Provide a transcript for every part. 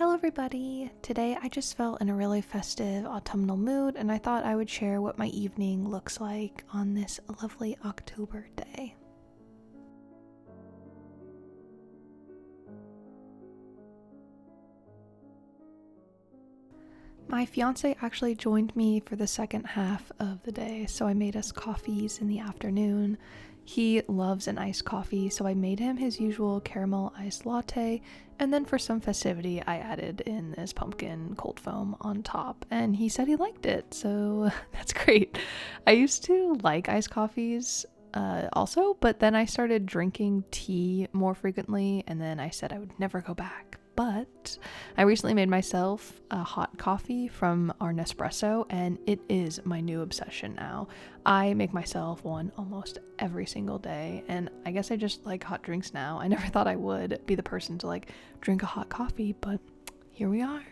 Hello everybody! Today I just felt in a really festive autumnal mood and I thought I would share what my evening looks like on this lovely October day. My fiance actually joined me for the second half of the day, so I made us coffees in the afternoon. He loves an iced coffee, so I made him his usual caramel iced latte, and then for some festivity, I added in this pumpkin cold foam on top, and he said he liked it, so that's great. I used to like iced coffees also, but then I started drinking tea more frequently, and then I said I would never go back. But I recently made myself a hot coffee from our Nespresso, and it is my new obsession now. I make myself one almost every single day, and I guess I just like hot drinks now. I never thought I would be the person to like drink a hot coffee, but here we are.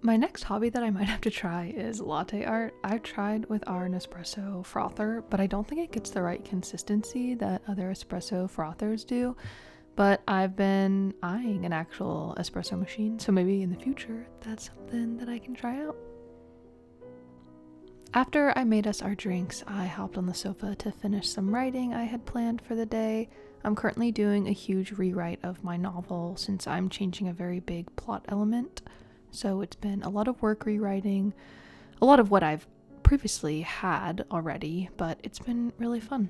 My next hobby that I might have to try is latte art. I've tried with our Nespresso frother, but I don't think it gets the right consistency that other espresso frothers do. But I've been eyeing an actual espresso machine, so maybe in the future that's something that I can try out. After I made us our drinks, I hopped on the sofa to finish some writing I had planned for the day. I'm currently doing a huge rewrite of my novel since I'm changing a very big plot element. So it's been a lot of work rewriting, a lot of what I've previously had already, but it's been really fun.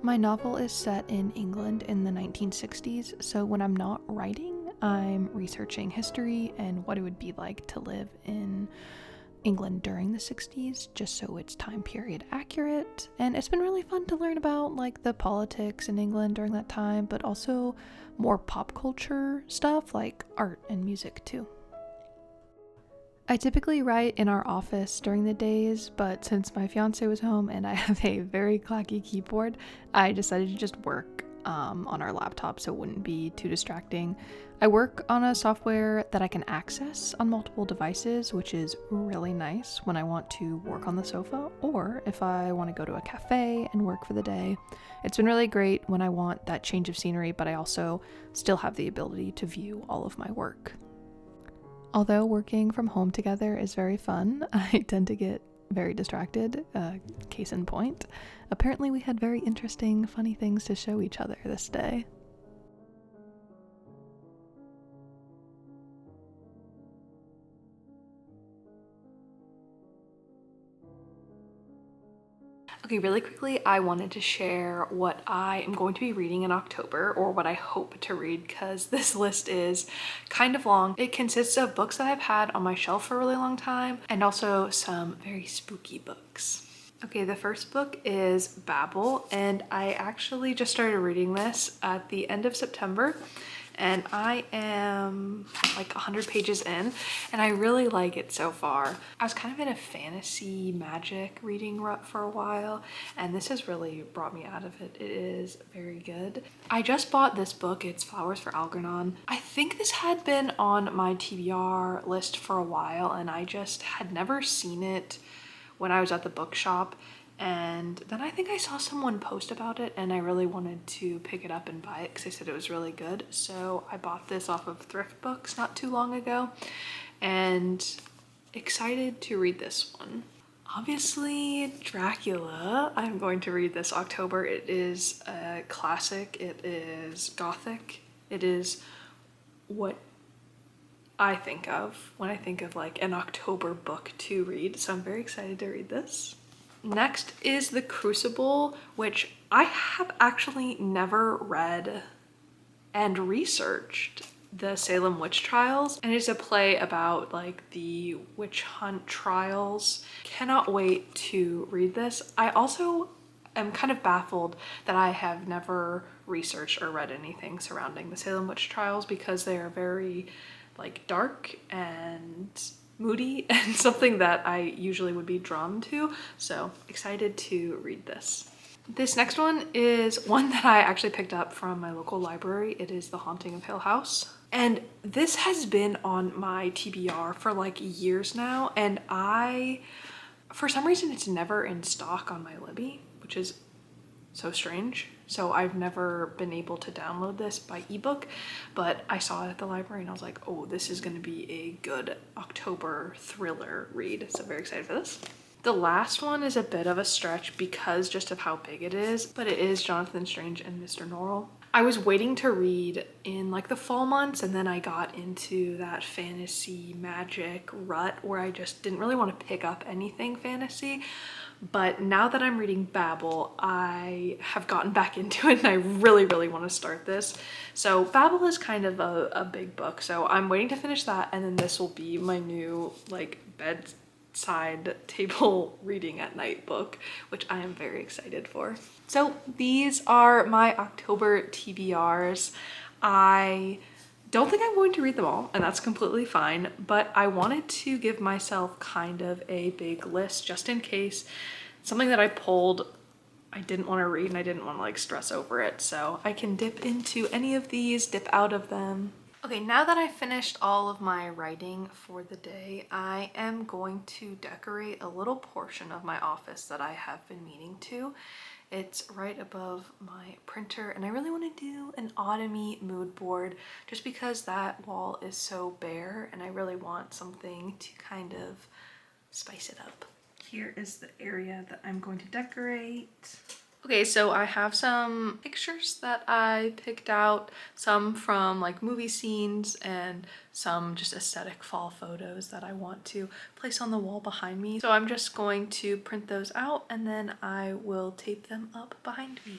My novel is set in England in the 1960s, so when I'm not writing, I'm researching history and what it would be like to live in England during the 60s, just so it's time period accurate. And it's been really fun to learn about like the politics in England during that time, but also more pop culture stuff like art and music too. I typically write in our office during the days, but since my fiance was home and I have a very clacky keyboard, I decided to just work on our laptop so it wouldn't be too distracting. I work on a software that I can access on multiple devices, which is really nice when I want to work on the sofa or if I want to go to a cafe and work for the day. It's been really great when I want that change of scenery, but I also still have the ability to view all of my work. Although working from home together is very fun, I tend to get very distracted. Case in point, apparently we had very interesting, funny things to show each other this day. Okay, really quickly, I wanted to share what I am going to be reading in October, or what I hope to read, because this list is kind of long. It consists of books that I've had on my shelf for a really long time, and also some very spooky books. Okay, the first book is Babel, and I actually just started reading this at the end of September, and I am like 100 pages in, and I really like it so far. I was kind of in a fantasy magic reading rut for a while, and this has really brought me out of it. It is very good. I just bought this book. It's Flowers for Algernon. I think this had been on my TBR list for a while, and I just had never seen it when I was at the bookshop, and then I think I saw someone post about it and I really wanted to pick it up and buy it because they said it was really good. So I bought this off of Thrift Books not too long ago and excited to read this one. Obviously, Dracula, I'm going to read this October. It is a classic, it is gothic, it is what I think of when I think of like an October book to read, so I'm very excited to read this. Next is The Crucible, which I have actually never read and researched the Salem witch trials, and it's a play about like the witch hunt trials. Cannot wait to read this. I also am kind of baffled that I have never researched or read anything surrounding the Salem witch trials because they are very like dark and moody and something that I usually would be drawn to. So excited to read this. This next one is one that I actually picked up from my local library. It is The Haunting of Hill House. And this has been on my TBR for like years now, and for some reason, it's never in stock on my Libby, which is so strange. So I've never been able to download this by ebook, but I saw it at the library and I was like, oh, this is gonna be a good October thriller read. So very excited for this. The last one is a bit of a stretch because just of how big it is, but it is Jonathan Strange and Mr. Norrell. I was waiting to read in like the fall months, and then I got into that fantasy magic rut where I just didn't really want to pick up anything fantasy. But now that I'm reading Babel, I have gotten back into it and I really, really want to start this. So Babel is kind of a big book. So I'm waiting to finish that, and then this will be my new like bedside table reading at night book, which I am very excited for. So these are my October TBRs. I don't think I'm going to read them all, and that's completely fine, but I wanted to give myself kind of a big list just in case something that I pulled I didn't want to read and I didn't want to like stress over it. So I can dip into any of these, dip out of them. Okay, now that I've finished all of my writing for the day, I am going to decorate a little portion of my office that I have been meaning to. It's right above my printer, and I really want to do an autumn-y mood board just because that wall is so bare and I really want something to kind of spice it up. Here is the area that I'm going to decorate. Okay, so I have some pictures that I picked out, some from like movie scenes and some just aesthetic fall photos that I want to place on the wall behind me. So I'm just going to print those out and then I will tape them up behind me.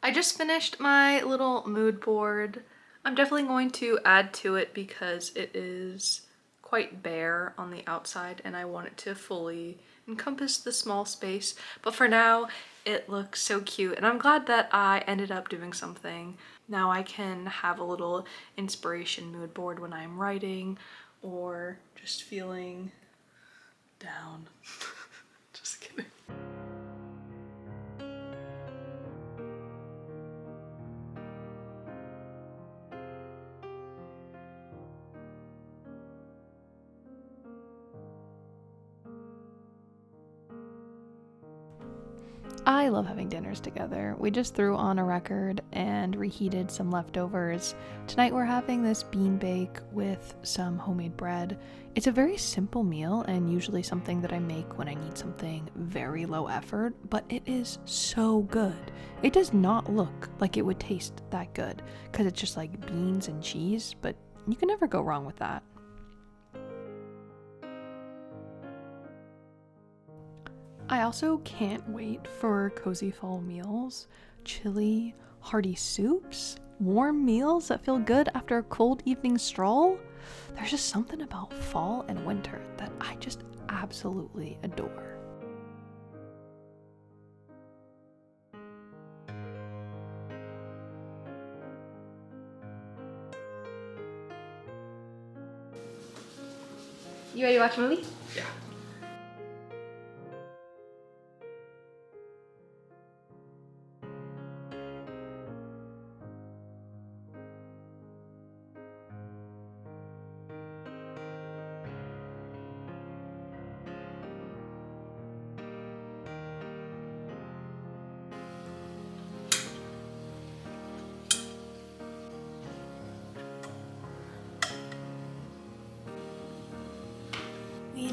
I just finished my little mood board. I'm definitely going to add to it because it is quite bare on the outside and I want it to fully encompass the small space. But for now, it looks so cute and I'm glad that I ended up doing something. Now I can have a little inspiration mood board when I'm writing or just feeling down. Just kidding. I love having dinners together. We just threw on a record and reheated some leftovers. Tonight we're having this bean bake with some homemade bread. It's a very simple meal and usually something that I make when I need something very low effort, but it is so good. It does not look like it would taste that good because it's just like beans and cheese, but you can never go wrong with that. I also can't wait for cozy fall meals, chilly, hearty soups, warm meals that feel good after a cold evening stroll. There's just something about fall and winter that I just absolutely adore. You ready to watch a movie? Yeah.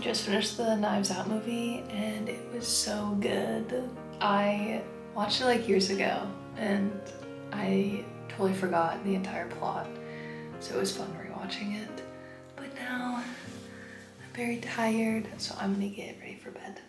just finished the Knives Out movie and it was so good. I watched it like years ago and I totally forgot the entire plot, so it was fun rewatching it. But now I'm very tired, so I'm gonna get ready for bed.